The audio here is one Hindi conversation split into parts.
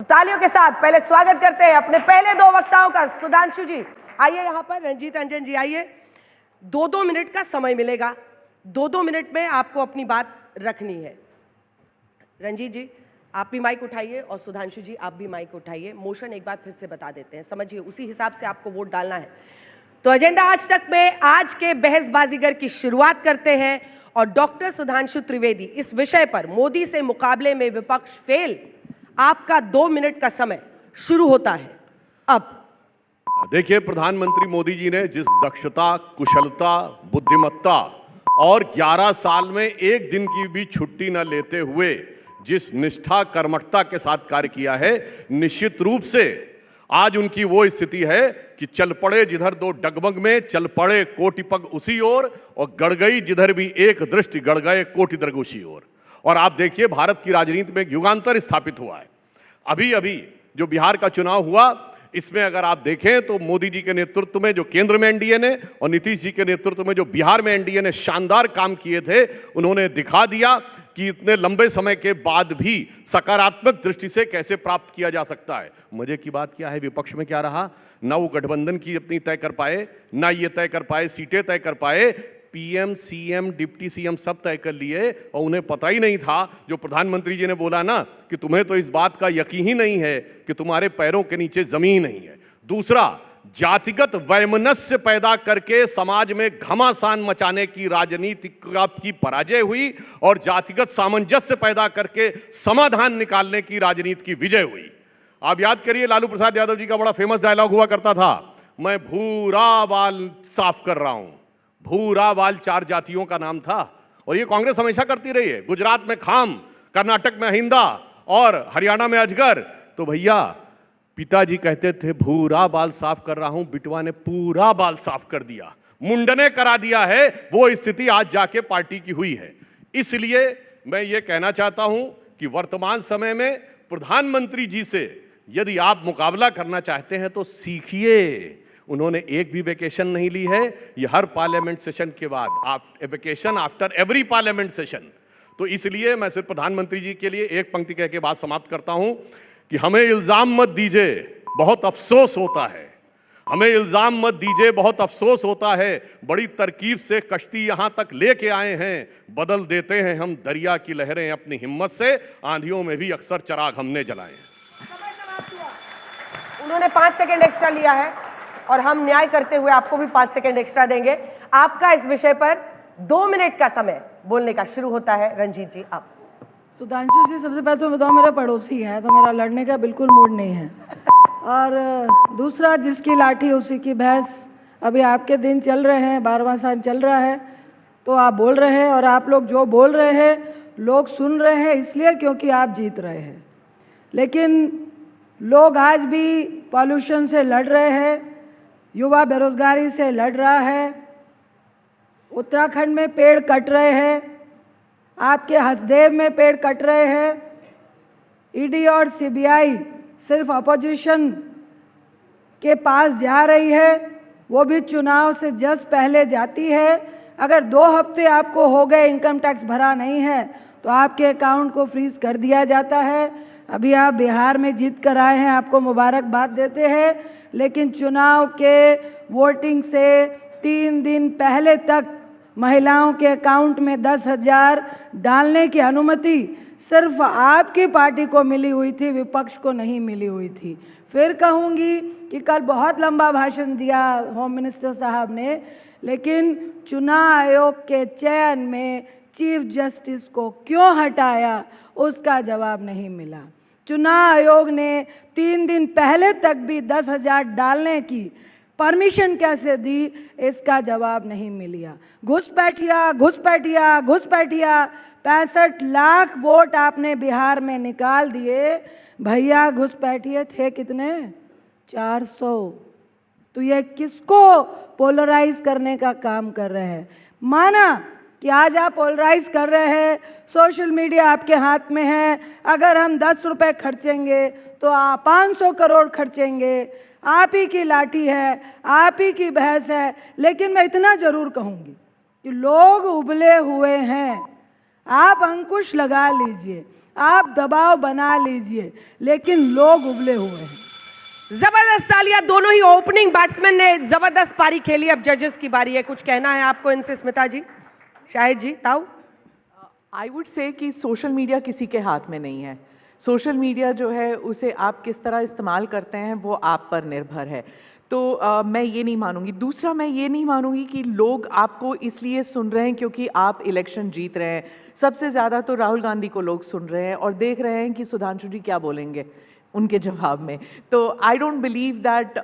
तालियों के साथ पहले स्वागत करते हैं अपने पहले दो वक्ताओं का। सुधांशु जी आइए यहाँ पर, रंजीत अंजन जी आइए। 2-2 मिनट का समय मिलेगा, 2-2 मिनट में आपको अपनी बात रखनी है। रंजीत जी आप भी माइक उठाइए और सुधांशु जी आप भी माइक उठाइए। मोशन एक बार फिर से बता देते हैं, समझिए, उसी हिसाब से आपको वोट डालना है। तो एजेंडा आज तक में आज के बहसबाजीगर की शुरुआत करते हैं और डॉक्टर सुधांशु त्रिवेदी इस विषय पर मोदी से मुकाबले में विपक्ष फेल, आपका 2 मिनट का समय शुरू होता है अब। देखिए, प्रधानमंत्री मोदी जी ने जिस दक्षता, कुशलता, बुद्धिमत्ता और 11 साल में एक दिन की भी छुट्टी न लेते हुए जिस निष्ठा, कर्मठता के साथ कार्य किया है, निश्चित रूप से आज उनकी वो स्थिति है कि चल पड़े जिधर दो डगमग में, चल पड़े कोटि पग उसी ओर, और गड़ गई जिधर भी एक दृष्टि, गड़ गए कोटि दर्ग उसी ओर। और आप देखिए, भारत की राजनीति में एक युगांतर स्थापित हुआ है। अभी अभी जो बिहार का चुनाव हुआ, इसमें अगर आप देखें तो मोदी जी के नेतृत्व में जो केंद्र में एनडीए ने और नीतीश जी के नेतृत्व में जो बिहार में एनडीए ने शानदार काम किए थे, उन्होंने दिखा दिया कि इतने लंबे समय के बाद भी सकारात्मक दृष्टि से कैसे प्राप्त किया जा सकता है। मजे की बात क्या है, विपक्ष में क्या रहा, ना वो गठबंधन की अपनी तय कर पाए, ना ये तय कर पाए, सीटें तय कर पाए। पीएम, सीएम, डिप्टी सीएम सब तय कर लिए और उन्हें पता ही नहीं था, जो प्रधानमंत्री जी ने बोला ना कि तुम्हें तो इस बात का यकीन ही नहीं है कि तुम्हारे पैरों के नीचे जमीन नहीं है। दूसरा, जातिगत वैमनस्य पैदा करके समाज में घमासान मचाने की राजनीति की पराजय हुई और जातिगत सामंजस्य पैदा करके समाधान निकालने की राजनीति की विजय हुई। आप याद करिए, लालू प्रसाद यादव जी का बड़ा फेमस डायलॉग हुआ करता था, मैं भूरा बाल साफ कर रहा हूं। भूरा बाल 4 जातियों का नाम था और ये कांग्रेस हमेशा करती रही है। गुजरात में खाम, कर्नाटक में अहिंदा और हरियाणा में अजगर। तो भैया, पिताजी कहते थे भूरा बाल साफ कर रहा हूं, बिटवा ने पूरा बाल साफ कर दिया, मुंडने करा दिया है। वो स्थिति आज जाके पार्टी की हुई है। इसलिए मैं ये कहना चाहता हूं कि वर्तमान समय में प्रधानमंत्री जी से यदि आप मुकाबला करना चाहते हैं तो सीखिए। उन्होंने एक भी वेकेशन नहीं ली है। ये हर पार्लियामेंट सेशन के बाद vacation after every parliament session. तो इसलिए मैं सिर्फ प्रधानमंत्री जी के लिए एक पंक्ति कह के बात समाप्त करता हूं कि हमें इल्जाम मत दीजिए, बहुत अफसोस होता है। हमें इल्जाम मत दीजिए, बहुत अफसोस होता है। बड़ी तरकीब से कश्ती यहां तक लेके आए हैं, बदल देते हैं हम दरिया की लहरें अपनी हिम्मत से। आंधियों में भी अक्सर चराग हमने जलाए हैं। उन्होंने 5 सेकंड एक्स्ट्रा लिया है और हम न्याय करते हुए आपको भी 5 सेकंड एक्स्ट्रा देंगे। आपका इस विषय पर 2 मिनट का समय बोलने का शुरू होता है। रंजीत जी आप। सुधांशु जी, सबसे पहले तो बताओ, मेरा पड़ोसी है तो मेरा लड़ने का बिल्कुल मूड नहीं है। और दूसरा, जिसकी लाठी उसी की भैंस। अभी आपके दिन चल रहे हैं, 12वां साल चल रहा है, तो आप बोल रहे हैं और आप लोग जो बोल रहे हैं लोग सुन रहे हैं, इसलिए क्योंकि आप जीत रहे हैं। लेकिन लोग आज भी पॉल्यूशन से लड़ रहे हैं, युवा बेरोजगारी से लड़ रहा है, उत्तराखंड में पेड़ कट रहे हैं, आपके हसदेव में पेड़ कट रहे हैं। ईडी और सीबीआई सिर्फ अपोजिशन के पास जा रही है, वो भी चुनाव से जस्ट पहले जाती है। अगर 2 हफ्ते आपको हो गए इनकम टैक्स भरा नहीं है तो आपके अकाउंट को फ्रीज कर दिया जाता है। अभी आप बिहार में जीत कर आए हैं, आपको मुबारकबाद देते हैं, लेकिन चुनाव के वोटिंग से 3 दिन पहले तक महिलाओं के अकाउंट में 10,000 डालने की अनुमति सिर्फ आपकी पार्टी को मिली हुई थी, विपक्ष को नहीं मिली हुई थी। फिर कहूँगी कि कल बहुत लंबा भाषण दिया होम मिनिस्टर साहब ने, लेकिन चुनाव आयोग के चयन में चीफ जस्टिस को क्यों हटाया, उसका जवाब नहीं मिला। चुनाव आयोग ने 3 दिन पहले तक भी 10,000 डालने की परमिशन कैसे दी, इसका जवाब नहीं मिला। घुसपैठिया घुसपैठिया घुसपैठिया 65 लाख वोट आपने बिहार में निकाल दिए। भैया, घुसपैठिए थे कितने? 400। तो ये किसको पोलराइज करने का काम कर रहे हैं? माना कि आज आप पोलराइज कर रहे हैं, सोशल मीडिया आपके हाथ में है। अगर हम 10 रुपये खर्चेंगे तो आप 500 करोड़ खर्चेंगे। आप ही की लाठी है, आप ही की भैंस है। लेकिन मैं इतना जरूर कहूँगी कि लोग उबले हुए हैं, आप अंकुश लगा लीजिए। आप दबाव बना लीजिए, लेकिन लोग उबले हुए हैं। जबरदस्त तालियां, दोनों ही ओपनिंग बैट्समैन ने जबरदस्त पारी खेली। अब जजेस की बारी है, कुछ कहना है आपको इनसे स्मिता जी, शाहिद जी, ताऊ? आई वुड से कि सोशल मीडिया किसी के हाथ में नहीं है। सोशल मीडिया जो है उसे आप किस तरह इस्तेमाल करते हैं वो आप पर निर्भर है। तो मैं ये नहीं मानूंगी। दूसरा, मैं ये नहीं मानूंगी कि लोग आपको इसलिए सुन रहे हैं क्योंकि आप इलेक्शन जीत रहे हैं। सबसे ज़्यादा तो राहुल गांधी को लोग सुन रहे हैं और देख रहे हैं कि सुधांशु जी क्या बोलेंगे उनके जवाब में। तो आई डोंट बिलीव दैट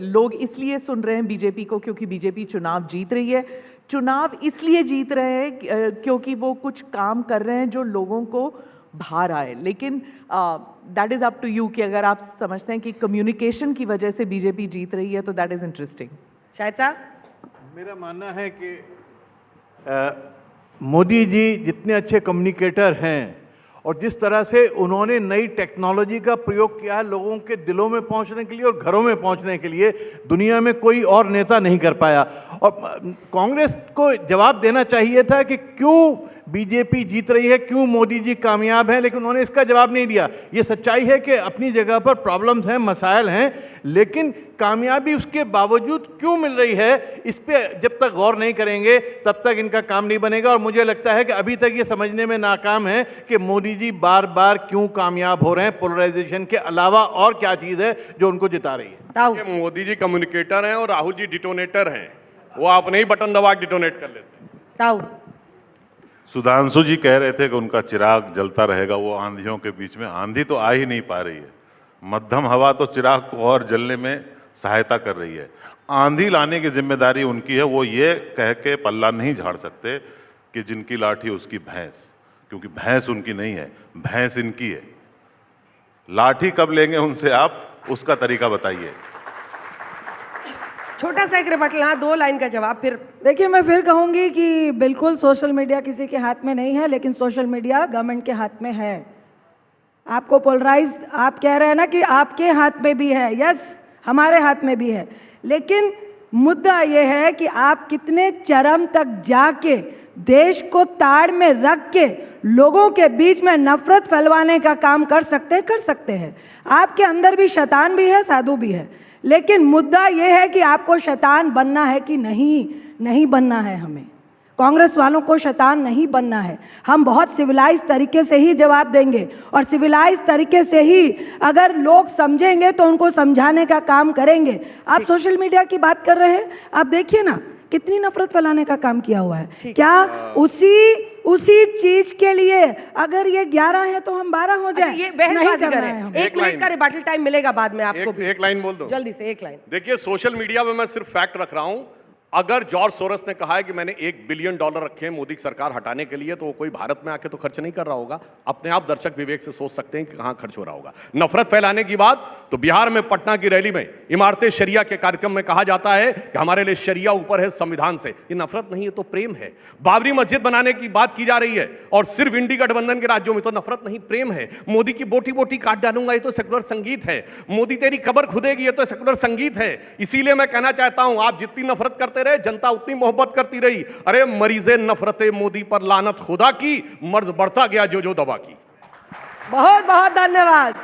लोग इसलिए सुन रहे हैं बीजेपी को क्योंकि बीजेपी चुनाव जीत रही है। चुनाव इसलिए जीत रहे हैं क्योंकि वो कुछ काम कर रहे हैं जो लोगों को बाहर आए। लेकिन that is up to you कि अगर आप समझते हैं कि कम्युनिकेशन की वजह से बीजेपी जीत रही है तो दैट इज़ इंटरेस्टिंग। शाहिद साहब? मेरा मानना है कि मोदी जी जितने अच्छे कम्युनिकेटर हैं और जिस तरह से उन्होंने नई टेक्नोलॉजी का प्रयोग किया है लोगों के दिलों में पहुंचने के लिए और घरों में पहुंचने के लिए, दुनिया में कोई और नेता नहीं कर पाया। और कांग्रेस को जवाब देना चाहिए था कि क्यों बीजेपी जीत रही है, क्यों मोदी जी कामयाब हैं, लेकिन उन्होंने इसका जवाब नहीं दिया। ये सच्चाई है कि अपनी जगह पर प्रॉब्लम्स हैं, मसाइल हैं, लेकिन कामयाबी उसके बावजूद क्यों मिल रही है, इस पर जब तक गौर नहीं करेंगे तब तक इनका काम नहीं बनेगा। और मुझे लगता है कि अभी तक ये समझने में नाकाम है कि मोदी जी बार बार क्यों कामयाब हो रहे हैं। पोलराइजेशन के अलावा और क्या चीज़ है जो उनको जिता रही है? ताऊ? ये मोदी जी कम्युनिकेटर हैं और राहुल जी डिटोनेटर हैं। वो अपने ही बटन दबा के डिटोनेट कर लेते हैं। ताऊ? सुधांशु जी कह रहे थे कि उनका चिराग जलता रहेगा वो आंधियों के बीच में। आंधी तो आ ही नहीं पा रही है। मध्यम हवा तो चिराग को और जलने में सहायता कर रही है। आंधी लाने की जिम्मेदारी उनकी है। वो ये कह के पल्ला नहीं झाड़ सकते कि जिनकी लाठी उसकी भैंस, क्योंकि भैंस उनकी नहीं है, भैंस इनकी है। लाठी कब लेंगे उनसे आप, उसका तरीका बताइए। छोटा सा एक रिबटल, हाँ, 2 लाइन का जवाब फिर। देखिए, मैं फिर कहूँगी कि बिल्कुल सोशल मीडिया किसी के हाथ में नहीं है, लेकिन सोशल मीडिया गवर्नमेंट के हाथ में है। आपको पोलराइज, आप कह रहे हैं ना कि आपके हाथ में भी है, यस, हमारे हाथ में भी है, लेकिन मुद्दा यह है कि आप कितने चरम तक जाके देश को ताड़ में रख के लोगों के बीच में नफरत फैलवाने का काम कर सकते हैं। आपके अंदर भी शैतान भी है, साधु भी है, लेकिन मुद्दा यह है कि आपको शैतान बनना है कि नहीं बनना है। हमें कांग्रेस वालों को शैतान नहीं बनना है। हम बहुत सिविलाइज तरीके से ही जवाब देंगे और सिविलाइज तरीके से ही अगर लोग समझेंगे तो उनको समझाने का काम करेंगे। आप सोशल मीडिया की बात कर रहे हैं, आप देखिए ना कितनी नफरत फैलाने का काम किया हुआ है। क्या उसी चीज के लिए अगर ये 11 है तो हम 12 हो जाए? ये बहसबाजी कर रहे हैं। एक 1 मिनट का रिबटल टाइम मिलेगा बाद में आपको भी। एक लाइन बोल दो जल्दी से, 1 लाइन। देखिए, सोशल मीडिया में मैं सिर्फ फैक्ट रख रहा हूं। अगर जॉर्ज सोरस ने कहा है कि मैंने $1 बिलियन रखे हैं मोदी की सरकार हटाने के लिए, तो वो कोई भारत में आके तो खर्च नहीं कर रहा होगा। अपने आप दर्शक विवेक से सोच सकते हैं कि कहां खर्च हो रहा होगा। नफरत फैलाने की बात, तो बिहार में पटना की रैली में इमारते शरिया के कार्यक्रम में कहा जाता है कि हमारे लिए शरिया ऊपर है संविधान से। ये नफरत नहीं है तो प्रेम है। बाबरी मस्जिद बनाने की बात की जा रही है और सिर्फ इंडी गठबंधन के राज्यों में, तो नफरत नहीं प्रेम है। मोदी की बोटी बोटी काट डालूंगा, ये तो सेकुलर संगीत है। मोदी तेरी कब्र खुदेगी, ये तो सेकुलर संगीत है। इसीलिए मैं कहना चाहता हूं, आप जितनी नफरत करते रहे, जनता उतनी मोहब्बत करती रही। अरे मरीजे नफरते मोदी पर लानत खुदा की, मर्ज बढ़ता गया जो दबा की। बहुत बहुत धन्यवाद।